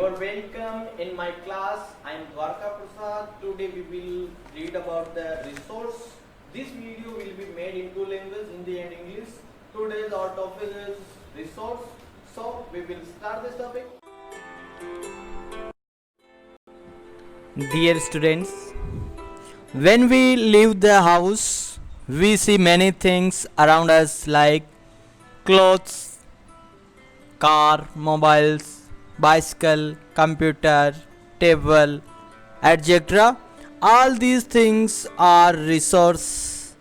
You are welcome in my class. I am Dwarka Prasad. Today we will read about the resource. This video will be made in two languages, Hindi and English. Today's our topic is resource. So we will start this topic. Dear students, when we leave the house, we see many things around us like clothes, car, mobiles, bicycle, computer, table, etc. All these things are resource.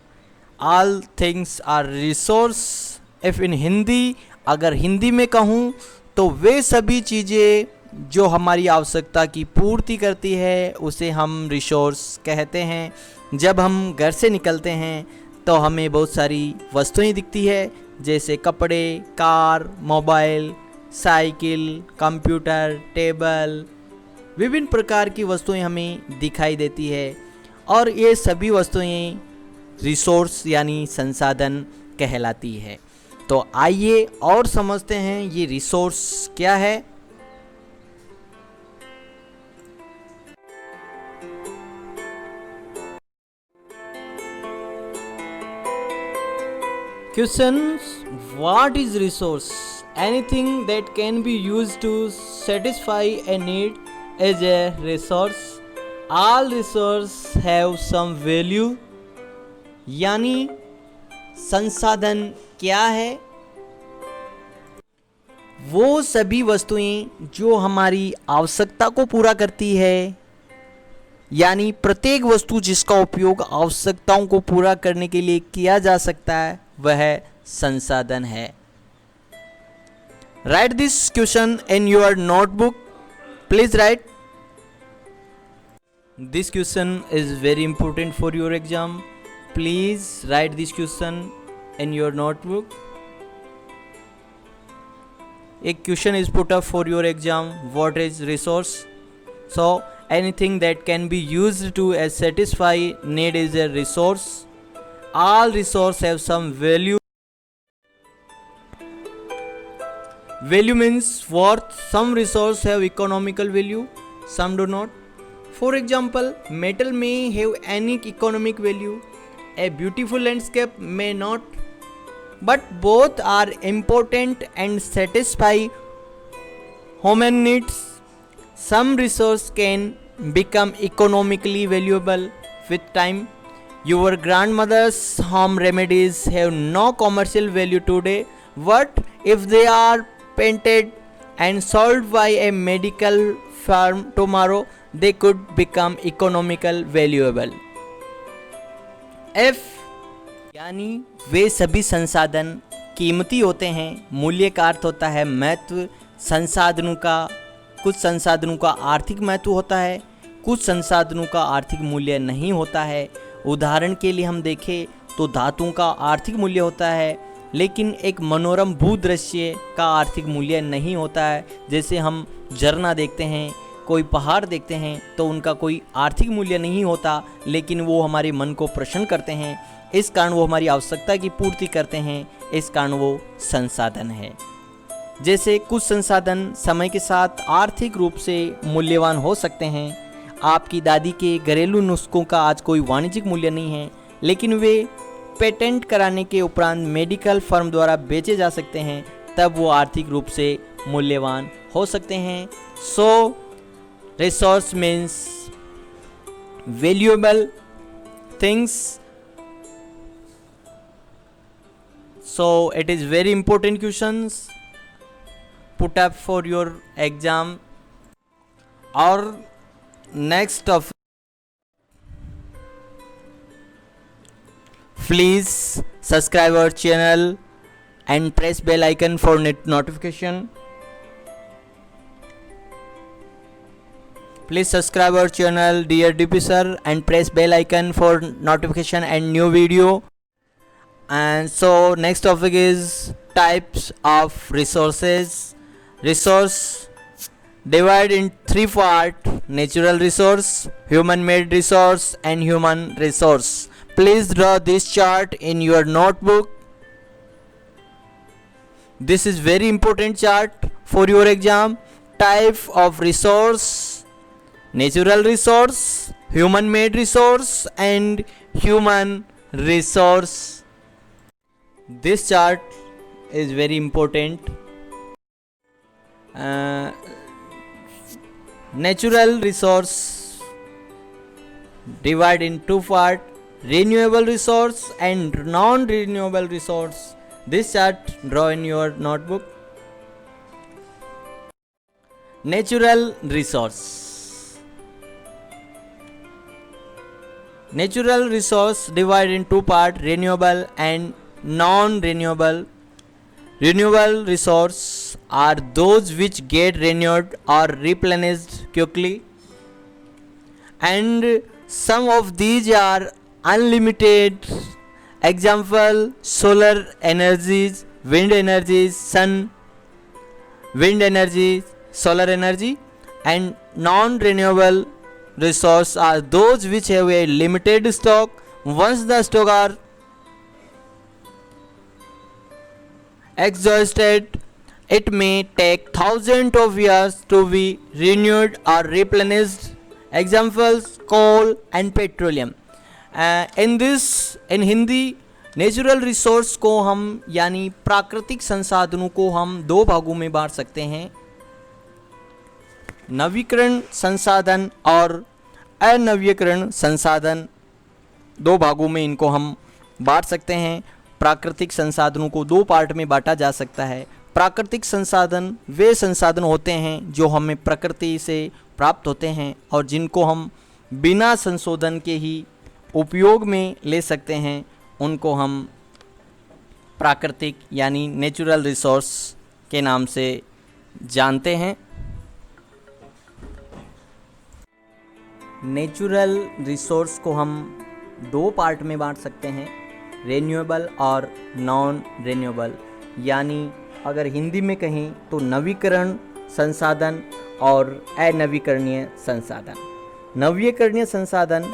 All things are resource. If in Hindi, अगर हिंदी में कहूँ तो वे सभी चीज़ें जो हमारी आवश्यकता की पूर्ति करती है उसे हम रिसोर्स कहते हैं। जब हम घर से निकलते हैं तो हमें बहुत सारी वस्तुएं दिखती है, जैसे कपड़े, car, mobile, cycle, computer, table, विभिन्न प्रकार की वस्तुएं हमें दिखाई देती है और ये सभी वस्तुएं रिसोर्स यानी संसाधन कहलाती है। तो आइए और समझते हैं ये रिसोर्स क्या है। Questions: What is resource? Anything that can be used to satisfy a need is a resource. All resources have some value. यानी संसाधन क्या है? वो सभी वस्तुएं जो हमारी आवश्यकता को पूरा करती है, यानी प्रत्येक वस्तु जिसका उपयोग आवश्यकताओं को पूरा करने के लिए किया जा सकता है वह संसाधन है। Right this question in your notebook. Please right. This question is very important for your exam. Please right this question in your notebook. A question is put up for your exam. What is resource? So anything that can be used to satisfy need is a resource. All resources have some value. Value means worth. Some resources have economical value, some do not. For example, metal may have any economic value. A beautiful landscape may not. But both are important and satisfy human needs. Some resource can become economically valuable with time. Your grandmother's home remedies have no commercial value today, but if they are patented and sold by a medical firm tomorrow, they could become economical valuable. If यानी वे सभी संसाधन कीमती होते हैं। मूल्य का अर्थ होता है महत्व। संसाधनों का, कुछ संसाधनों का आर्थिक महत्व होता है, कुछ संसाधनों का आर्थिक मूल्य नहीं होता है। उदाहरण के लिए हम देखें तो धातुओं का आर्थिक मूल्य होता है, लेकिन एक मनोरम भूदृश्य का आर्थिक मूल्य नहीं होता है। जैसे हम झरना देखते हैं, कोई पहाड़ देखते हैं तो उनका कोई आर्थिक मूल्य नहीं होता, लेकिन वो हमारे मन को प्रसन्न करते हैं। इस कारण वो हमारी आवश्यकता की पूर्ति करते हैं, इस कारण वो संसाधन है। जैसे कुछ संसाधन समय के साथ आर्थिक रूप से मूल्यवान हो सकते हैं। आपकी दादी के घरेलू नुस्खों का आज कोई वाणिज्यिक मूल्य नहीं है, लेकिन वे पेटेंट कराने के उपरांत मेडिकल फर्म द्वारा बेचे जा सकते हैं, तब वो आर्थिक रूप से मूल्यवान हो सकते हैं। So resource means valuable things. So it is very important questions put up for your exam. Or next of, please subscribe our channel and press bell icon for notification. Please subscribe our channel dear DP sir and press bell icon for notification and new video. And so next topic is types of resources. Resource divide in three parts: natural resource, human made resource and human resource. Please draw this chart in your notebook. This is very important chart for your exam. type of resource: natural resource, human made resource and human resource. This chart is very important. Natural resource divide in two part: renewable resource and non-renewable resource. This chart draw in your notebook. Natural resource. Natural resource divide in two part: renewable and non-renewable. Renewable resource are those which get renewed or replenished quickly, and some of these are unlimited. Example: solar energies, wind energies, sun, wind energy, solar energy. And non-renewable resources are those which have a limited stock. Once the stock are exhausted, it may take thousands of years to be renewed or replenished. Examples: coal and petroleum. in Hindi natural resource को हम यानी प्राकृतिक संसाधनों को हम दो भागों में बांट सकते हैं: नवीकरण संसाधन और अनवीकरण संसाधन। दो भागों में इनको हम बांट सकते हैं। प्राकृतिक संसाधनों को दो पार्ट में बांटा जा सकता है। प्राकृतिक संसाधन वे संसाधन होते हैं जो हमें प्रकृति से प्राप्त होते हैं और जिनको हम बिना संशोधन के ही उपयोग में ले सकते हैं, उनको हम प्राकृतिक यानी नेचुरल रिसोर्स के नाम से जानते हैं। नेचुरल रिसोर्स को हम दो पार्ट में बांट सकते हैं: रिन्यूएबल और नॉन रिन्यूएबल। यानी अगर हिंदी में कहें तो नवीकरण संसाधन और अनवीकरणीय संसाधन। नवीकरणीय संसाधन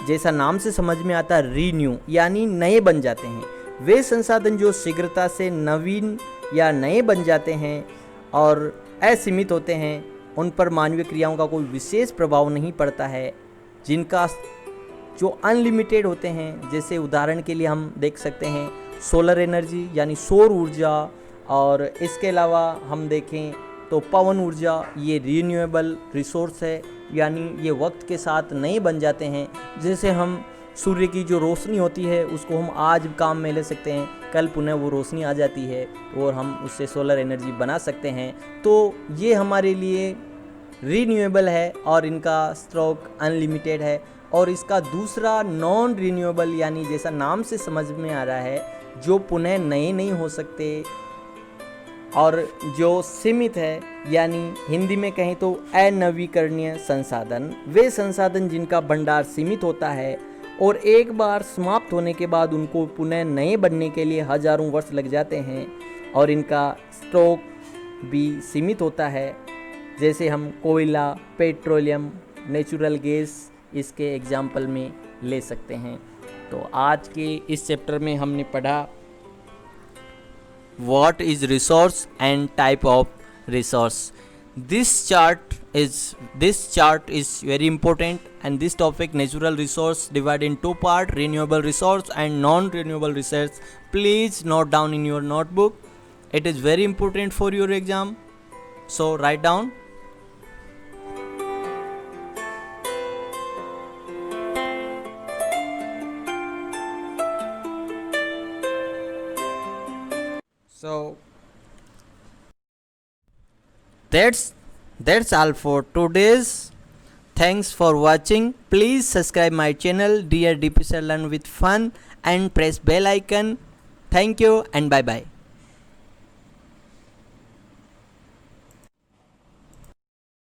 जैसा नाम से समझ में आता है, रीन्यू यानी नए बन जाते हैं। वे संसाधन जो शीघ्रता से नवीन या नए बन जाते हैं और असीमित होते हैं, उन पर मानवीय क्रियाओं का कोई विशेष प्रभाव नहीं पड़ता है। जिनका जो अनलिमिटेड होते हैं, जैसे उदाहरण के लिए हम देख सकते हैं सोलर एनर्जी यानी सौर ऊर्जा, और इसके अलावा हम देखें तो पवन ऊर्जा, ये रीन्यूएबल रिसोर्स है यानी ये वक्त के साथ नए बन जाते हैं। जैसे हम सूर्य की जो रोशनी होती है उसको हम आज काम में ले सकते हैं, कल पुनः वो रोशनी आ जाती है और हम उससे सोलर एनर्जी बना सकते हैं। तो ये हमारे लिए रीन्यूएबल है और इनका स्टॉक अनलिमिटेड है। और इसका दूसरा नॉन रीन्यूएबल यानी जैसा नाम से समझ में आ रहा है, जो पुनः नए नहीं हो सकते और जो सीमित है, यानी हिंदी में कहें तो अनवीकरणीय संसाधन। वे संसाधन जिनका भंडार सीमित होता है और एक बार समाप्त होने के बाद उनको पुनः नए बनने के लिए हजारों वर्ष लग जाते हैं और इनका स्टॉक भी सीमित होता है। जैसे हम कोयला, पेट्रोलियम, नेचुरल गैस इसके एग्जाम्पल में ले सकते हैं। तो आज के इस चैप्टर में हमने पढ़ा what is resource and type of resource. This chart is very important, and this topic natural resource divided in two part: renewable resource and non-renewable resource. Please note down in your notebook. It is very important for your exam, so write down. So that's all for today's. Thanks for watching. Please subscribe my channel Dear DP Sir Learn with Fun and press bell icon. Thank you and bye bye.